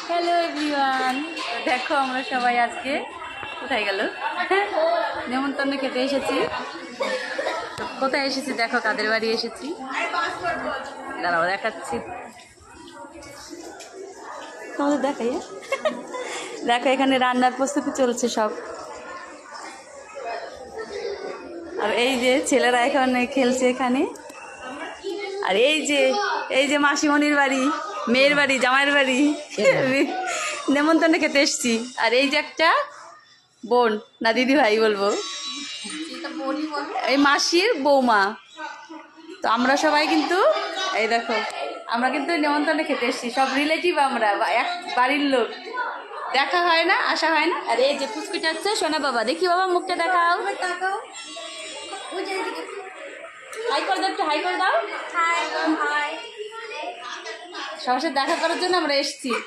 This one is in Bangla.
হ্যালো এভরিওয়ান, দেখো আমরা সবাই আজকে কোথায় গেল নেমন্তন্ন খেতে এসেছি। তো কোথায় এসেছি দেখো, কাদের বাড়ি এসেছি, দাঁড়াও দেখাচ্ছি তোমাদের দেখাই। দেখো এখানে রান্নার প্রস্তুতি চলছে সব, আর এই যে ছেলেরা এখানে খেলছে এখানে। আর এই যে মাসিমণির বাড়ি, মেয়ের বাড়ি, জামাইয়ের বাড়ি নেমন্তন্ন খেতে এসছি। আর এই যে একটা বোন না দিদি ভাই বলবো, এই মাসির বৌমা। তো আমরা সবাই কিন্তু এই দেখো, আমরা কিন্তু নেমন্তন্ন খেতে এসছি, সব রিলেটিভ, আমরা এক বাড়ির লোক, দেখা হয় না, আসা হয় না। আর এই যে পুচকুটা হচ্ছে সোনা বাবা, দেখি বাবা মুখটা দেখাও, হাই করে দাও, একটু হাই করে দাও। সবার সাথে দেখা করার জন্য আমরা এসছি।